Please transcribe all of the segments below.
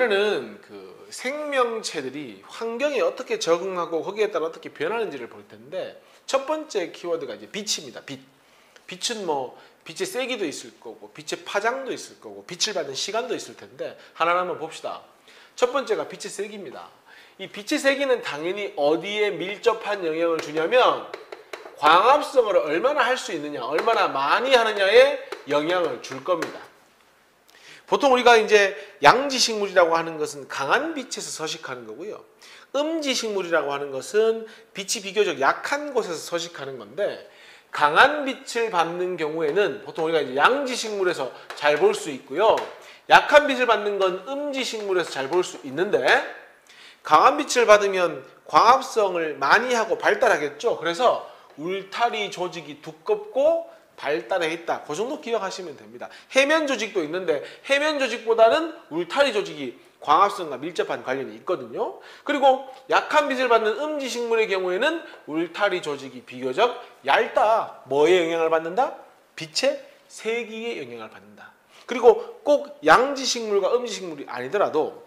이번에는 그 생명체들이 환경에 어떻게 적응하고 거기에 따라 어떻게 변하는지를 볼 텐데, 첫 번째 키워드가 이제 빛입니다. 빛. 빛은 뭐 빛의 세기도 있을 거고 빛의 파장도 있을 거고 빛을 받는 시간도 있을 텐데, 하나하나 한번 봅시다. 첫 번째가 빛의 세기입니다. 이 빛의 세기는 당연히 어디에 밀접한 영향을 주냐면 광합성을 얼마나 할 수 있느냐, 얼마나 많이 하느냐에 영향을 줄 겁니다. 보통 우리가 이제 양지식물이라고 하는 것은 강한 빛에서 서식하는 거고요. 음지식물이라고 하는 것은 빛이 비교적 약한 곳에서 서식하는 건데, 강한 빛을 받는 경우에는 보통 우리가 이제 양지식물에서 잘 볼 수 있고요. 약한 빛을 받는 건 음지식물에서 잘 볼 수 있는데, 강한 빛을 받으면 광합성을 많이 하고 발달하겠죠. 그래서 울타리 조직이 두껍고 발달해 있다. 그 정도 기억하시면 됩니다. 해면 조직도 있는데 해면 조직보다는 울타리 조직이 광합성과 밀접한 관련이 있거든요. 그리고 약한 빛을 받는 음지식물의 경우에는 울타리 조직이 비교적 얇다. 뭐에 영향을 받는다? 빛의 세기에 영향을 받는다. 그리고 꼭 양지식물과 음지식물이 아니더라도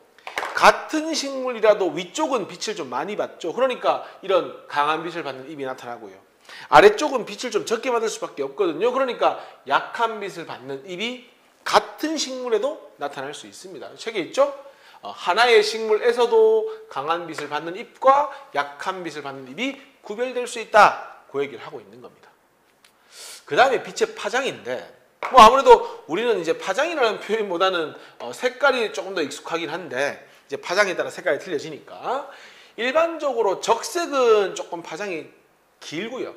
같은 식물이라도 위쪽은 빛을 좀 많이 받죠. 그러니까 이런 강한 빛을 받는 잎이 나타나고요. 아래쪽은 빛을 좀 적게 받을 수밖에 없거든요. 그러니까 약한 빛을 받는 잎이 같은 식물에도 나타날 수 있습니다. 책에 있죠? 하나의 식물에서도 강한 빛을 받는 잎과 약한 빛을 받는 잎이 구별될 수 있다. 그 얘기를 하고 있는 겁니다. 그 다음에 빛의 파장인데, 뭐 아무래도 우리는 이제 파장이라는 표현보다는 색깔이 조금 더 익숙하긴 한데, 이제 파장에 따라 색깔이 틀려지니까 일반적으로 적색은 조금 파장이 길고요.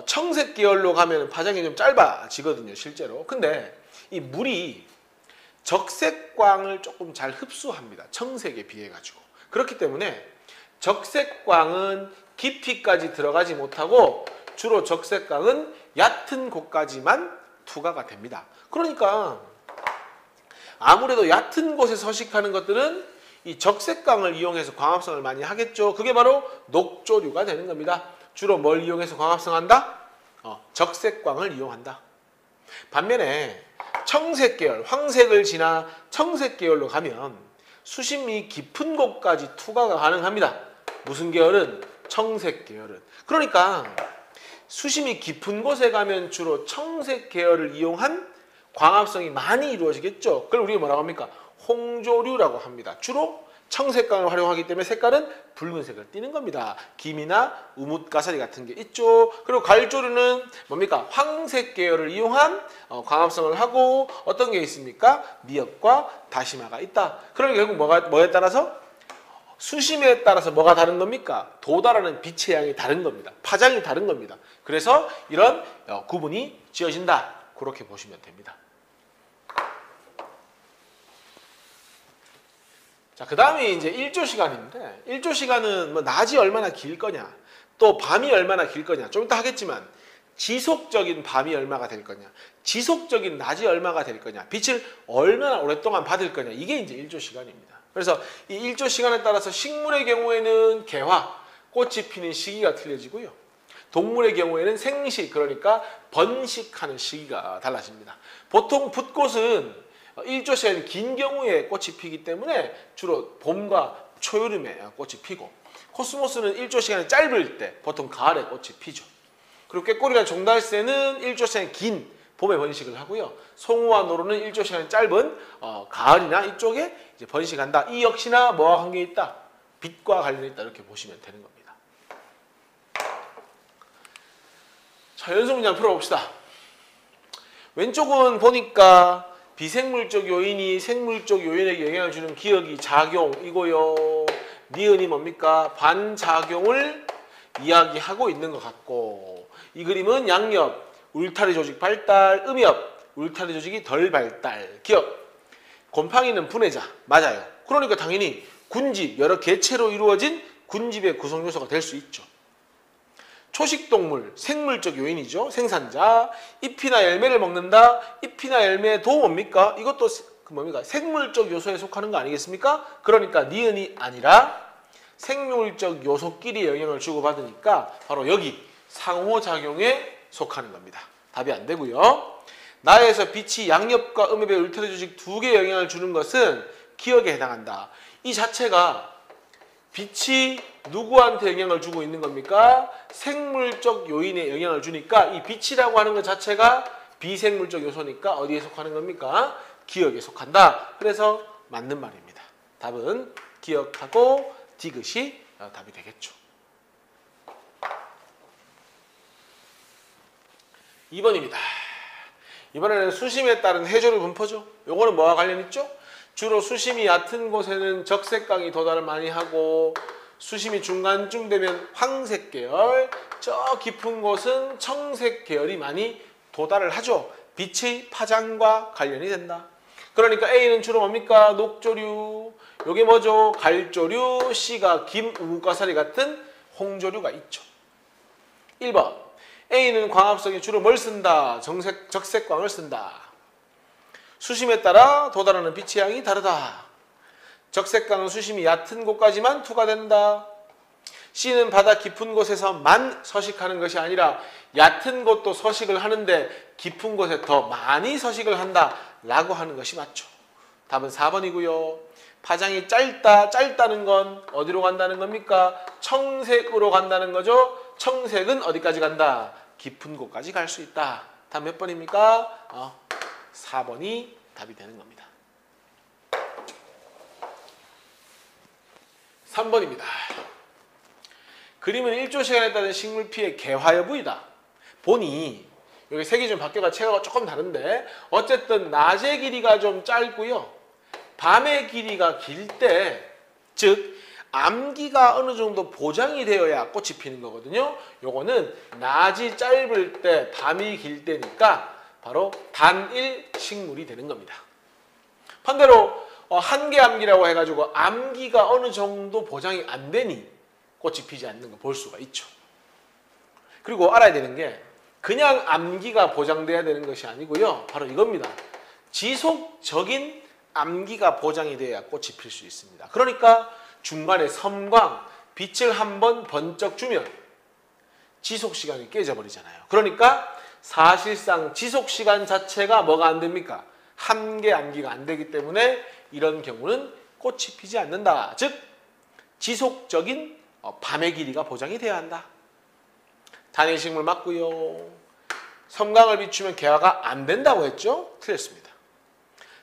청색 계열로 가면 파장이 좀 짧아지거든요, 실제로. 근데 이 물이 적색광을 조금 잘 흡수합니다. 청색에 비해 가지고. 그렇기 때문에 적색광은 깊이까지 들어가지 못하고 주로 적색광은 얕은 곳까지만 투과가 됩니다. 그러니까 아무래도 얕은 곳에 서식하는 것들은 이 적색광을 이용해서 광합성을 많이 하겠죠. 그게 바로 녹조류가 되는 겁니다. 주로 뭘 이용해서 광합성한다? 적색광을 이용한다. 반면에 청색 계열, 황색을 지나 청색 계열로 가면 수십 미 깊은 곳까지 투과가 가능합니다. 무슨 계열은? 청색 계열은. 그러니까 수십 미 깊은 곳에 가면 주로 청색 계열을 이용한 광합성이 많이 이루어지겠죠. 그걸 우리가 뭐라고 합니까? 홍조류라고 합니다. 주로 청색광을 활용하기 때문에 색깔은 붉은색을 띠는 겁니다. 김이나 우뭇가사리 같은 게 있죠. 그리고 갈조류는 뭡니까? 황색 계열을 이용한 광합성을 하고, 어떤 게 있습니까? 미역과 다시마가 있다. 그러니까 결국 뭐에 따라서? 수심에 따라서 뭐가 다른 겁니까? 도달하는 빛의 양이 다른 겁니다. 파장이 다른 겁니다. 그래서 이런 구분이 지어진다. 그렇게 보시면 됩니다. 자, 그 다음에 이제 일조 시간인데, 일조 시간은 뭐 낮이 얼마나 길 거냐, 또 밤이 얼마나 길 거냐, 좀 이따 하겠지만 지속적인 밤이 얼마가 될 거냐, 지속적인 낮이 얼마가 될 거냐, 빛을 얼마나 오랫동안 받을 거냐, 이게 이제 일조 시간입니다. 그래서 이 일조 시간에 따라서 식물의 경우에는 개화, 꽃이 피는 시기가 틀려지고요. 동물의 경우에는 생식, 그러니까 번식하는 시기가 달라집니다. 보통 붓꽃은 일조 시간이 긴 경우에 꽃이 피기 때문에 주로 봄과 초여름에 꽃이 피고, 코스모스는 일조 시간이 짧을 때 보통 가을에 꽃이 피죠. 그리고 꾀꼬리나 종달새는 일조 시간이 긴 봄에 번식을 하고요. 송우와 노루는 일조 시간이 짧은 가을이나 이쪽에 이제 번식한다. 이 역시나 뭐와 관계 있다? 빛과 관련이 있다. 이렇게 보시면 되는 겁니다. 자, 연속 문제 한번 풀어봅시다. 왼쪽은 보니까 비생물적 요인이 생물적 요인에게 영향을 주는 기억이 작용이고요. 니은이 뭡니까? 반작용을 이야기하고 있는 것 같고, 이 그림은 양옆, 울타리 조직 발달, 음엽, 울타리 조직이 덜 발달, 기억. 곰팡이는 분해자, 맞아요. 그러니까 당연히 군집, 여러 개체로 이루어진 군집의 구성 요소가 될 수 있죠. 초식동물, 생물적 요인이죠. 생산자, 잎이나 열매를 먹는다. 잎이나 열매도 뭡니까? 이것도 뭡니까? 생물적 요소에 속하는 거 아니겠습니까? 그러니까 니은이 아니라 생물적 요소끼리 영향을 주고받으니까 바로 여기 상호작용에 속하는 겁니다. 답이 안 되고요. 나에서 빛이 양엽과 음엽의 울타리 조직 두 개의 영향을 주는 것은 기억에 해당한다. 이 자체가 빛이 누구한테 영향을 주고 있는 겁니까? 생물적 요인에 영향을 주니까 이 빛이라고 하는 것 자체가 비생물적 요소니까 어디에 속하는 겁니까? 기억에 속한다. 그래서 맞는 말입니다. 답은 기억하고 디귿이 답이 되겠죠. 2번입니다. 이번에는 수심에 따른 해조류 분포죠. 요거는 뭐와 관련 있죠? 주로 수심이 얕은 곳에는 적색광이 도달을 많이 하고 수심이 중간쯤 되면 황색 계열, 저 깊은 곳은 청색 계열이 많이 도달을 하죠. 빛의 파장과 관련이 된다. 그러니까 A는 주로 뭡니까? 녹조류, 요게 뭐죠? 갈조류, C가 김, 우뭇가사리 같은 홍조류가 있죠. 1번 A는 광합성이 주로 뭘 쓴다? 적색광을 쓴다. 수심에 따라 도달하는 빛의 양이 다르다. 적색광은 수심이 얕은 곳까지만 투과된다. C는 바다 깊은 곳에서만 서식하는 것이 아니라 얕은 곳도 서식을 하는데 깊은 곳에 더 많이 서식을 한다 라고 하는 것이 맞죠. 답은 4번이고요. 파장이 짧다는 건 어디로 간다는 겁니까? 청색으로 간다는 거죠. 청색은 어디까지 간다? 깊은 곳까지 갈 수 있다. 답 몇 번입니까? 4번이 답이 되는 겁니다. 3번입니다. 그림은 1조 시간에 따른 식물 피해 개화 여부이다. 보니 여기 색이 좀 바뀌어가 체가가 조금 다른데 어쨌든 낮의 길이가 좀 짧고요. 밤의 길이가 길 때, 즉 암기가 어느 정도 보장이 되어야 꽃이 피는 거거든요. 요거는 낮이 짧을 때, 밤이 길 때니까 바로 단일 식물이 되는 겁니다. 반대로 한계 암기라고 해가지고 암기가 어느 정도 보장이 안 되니 꽃이 피지 않는 거 볼 수가 있죠. 그리고 알아야 되는 게 그냥 암기가 보장돼야 되는 것이 아니고요. 바로 이겁니다. 지속적인 암기가 보장이 돼야 꽃이 필 수 있습니다. 그러니까 중간에 섬광, 빛을 한번 번쩍 주면 지속시간이 깨져버리잖아요. 그러니까 사실상 지속시간 자체가 뭐가 안 됩니까? 한계 암기가 안 되기 때문에 이런 경우는 꽃이 피지 않는다. 즉 지속적인 밤의 길이가 보장이 돼야 한다. 단일식물 맞고요. 섬광을 비추면 개화가 안 된다고 했죠? 틀렸습니다.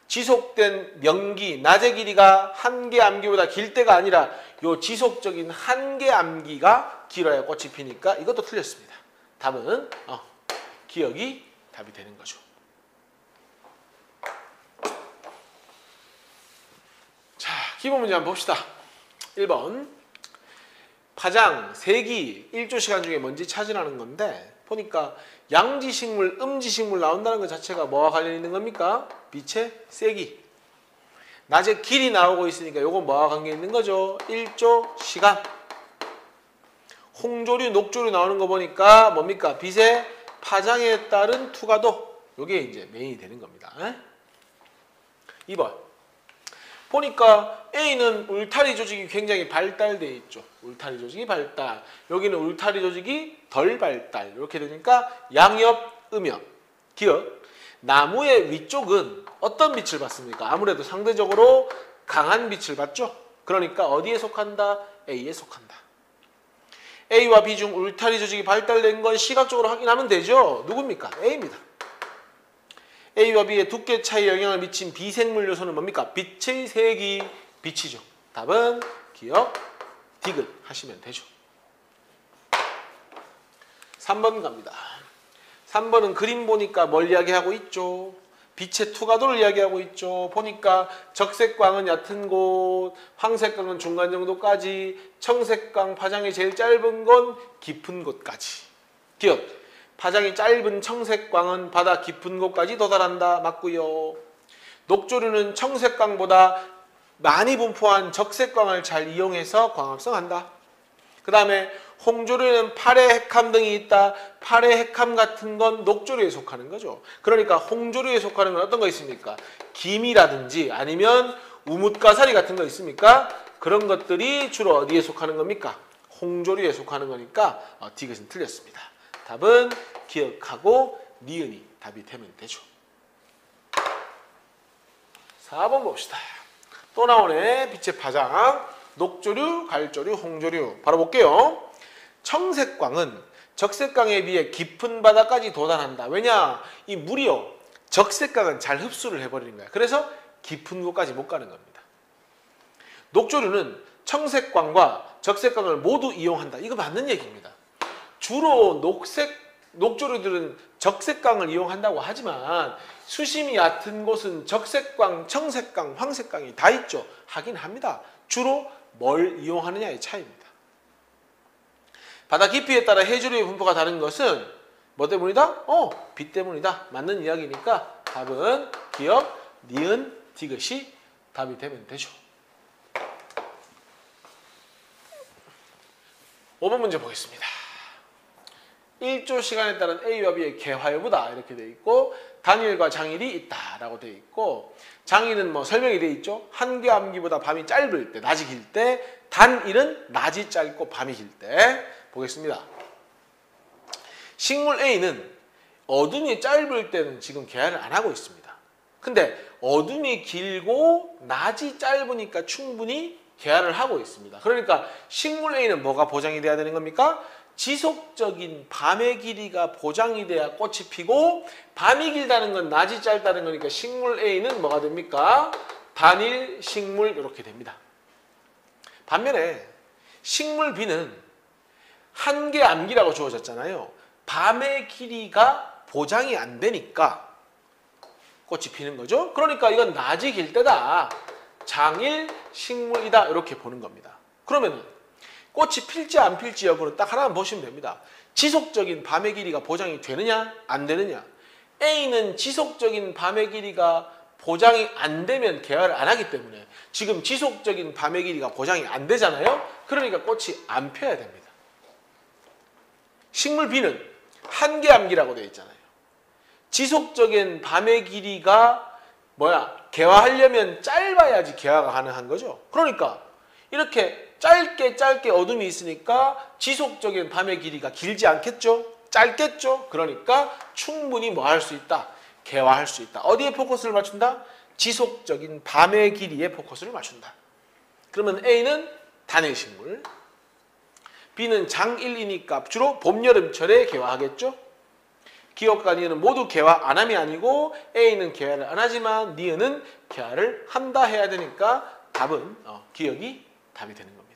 지속된 명기, 낮의 길이가 한계 암기보다 길 때가 아니라 요 지속적인 한계 암기가 길어야 꽃이 피니까 이것도 틀렸습니다. 답은 기억이 답이 되는 거죠. 자, 기본 문제 한번 봅시다. 1번 파장, 세기, 1조 시간 중에 뭔지 찾으라는 건데 보니까 양지식물, 음지식물 나온다는 것 자체가 뭐와 관련 있는 겁니까? 빛의 세기. 낮에 길이 나오고 있으니까 요건 뭐와 관계 있는 거죠? 1조 시간. 홍조류, 녹조류 나오는 거 보니까 뭡니까? 빛의 파장에 따른 투과도. 요게 이제 메인이 되는 겁니다. 2번. 보니까 A는 울타리 조직이 굉장히 발달되어 있죠. 울타리 조직이 발달. 여기는 울타리 조직이 덜 발달. 이렇게 되니까 양엽, 음엽. 기억. 나무의 위쪽은 어떤 빛을 받습니까? 아무래도 상대적으로 강한 빛을 받죠. 그러니까 어디에 속한다? A에 속한다. A와 B 중 울타리 조직이 발달된 건 시각적으로 확인하면 되죠. 누굽니까? A입니다. A와 B의 두께 차이에 영향을 미친 비생물 요소는 뭡니까? 빛의 세기, 빛이죠. 답은 기억, 디귿 하시면 되죠. 3번 갑니다. 3번은 그림 보니까 뭘 이야기하고 있죠? 빛의 투과도를 이야기하고 있죠. 보니까 적색광은 얕은 곳, 황색광은 중간 정도까지, 청색광 파장이 제일 짧은 건 깊은 곳까지. 기억. 파장이 짧은 청색광은 바다 깊은 곳까지 도달한다. 맞고요. 녹조류는 청색광보다 많이 분포한 적색광을 잘 이용해서 광합성한다. 그 다음에 홍조류는 팔의 핵함 등이 있다. 팔의 핵함 같은 건 녹조류에 속하는 거죠. 그러니까 홍조류에 속하는 건 어떤 거 있습니까? 김이라든지 아니면 우뭇가사리 같은 거 있습니까? 그런 것들이 주로 어디에 속하는 겁니까? 홍조류에 속하는 거니까 디귿은 틀렸습니다. 답은 기억하고 니은이 답이 되면 되죠. 4번 봅시다. 또 나오네. 빛의 파장. 녹조류, 갈조류, 홍조류. 바로 볼게요. 청색광은 적색광에 비해 깊은 바다까지 도달한다. 왜냐? 이 물이요. 적색광은 잘 흡수를 해버리는 거야. 그래서 깊은 곳까지 못 가는 겁니다. 녹조류는 청색광과 적색광을 모두 이용한다. 이거 맞는 얘기입니다. 주로 녹조류들은 적색광을 이용한다고 하지만 수심이 얕은 곳은 적색광, 청색광, 황색광이 다 있죠. 하긴 합니다. 주로 뭘 이용하느냐의 차이입니다. 바다 깊이에 따라 해조류의 분포가 다른 것은 뭐 때문이다? 빛 때문이다. 맞는 이야기니까 답은 기억, 니은, 디귿이 답이 되면 되죠. 5번 문제 보겠습니다. 1조 시간에 따른 A와 B의 개화여부다 이렇게 돼 있고 단일과 장일이 있다라고 돼 있고 장일은 뭐 설명이 돼 있죠. 한개 암기보다 밤이 짧을 때, 낮이 길 때, 단일은 낮이 짧고 밤이 길 때 보겠습니다. 식물 A는 어둠이 짧을 때는 지금 개화를 안 하고 있습니다. 근데 어둠이 길고 낮이 짧으니까 충분히 개화를 하고 있습니다. 그러니까 식물 A는 뭐가 보장이 돼야 되는 겁니까? 지속적인 밤의 길이가 보장이 돼야 꽃이 피고 밤이 길다는 건 낮이 짧다는 거니까 식물 A는 뭐가 됩니까? 단일 식물 이렇게 됩니다. 반면에 식물 B는 한개 암기라고 주어졌잖아요. 밤의 길이가 보장이 안 되니까 꽃이 피는 거죠. 그러니까 이건 낮이 길 때다. 장일 식물이다 이렇게 보는 겁니다. 그러면 꽃이 필지 안 필지 여부는 딱 하나만 보시면 됩니다. 지속적인 밤의 길이가 보장이 되느냐 안 되느냐. A는 지속적인 밤의 길이가 보장이 안 되면 개화를 안 하기 때문에 지금 지속적인 밤의 길이가 보장이 안 되잖아요. 그러니까 꽃이 안 펴야 됩니다. 식물 B는 한개 암기라고 되어 있잖아요. 지속적인 밤의 길이가 개화하려면 짧아야지 개화가 가능한 거죠. 그러니까 이렇게 짧게 어둠이 있으니까 지속적인 밤의 길이가 길지 않겠죠? 짧겠죠? 그러니까 충분히 뭐 할 수 있다? 개화할 수 있다. 어디에 포커스를 맞춘다? 지속적인 밤의 길이에 포커스를 맞춘다. 그러면 A는 단일식물, B는 장일이니까 주로 봄, 여름철에 개화하겠죠? 기억과 니은은 모두 개화 안 함이 아니고 A는 개화를 안 하지만 니은은 개화를 한다 해야 되니까 답은 기억이 답이 되는 겁니다.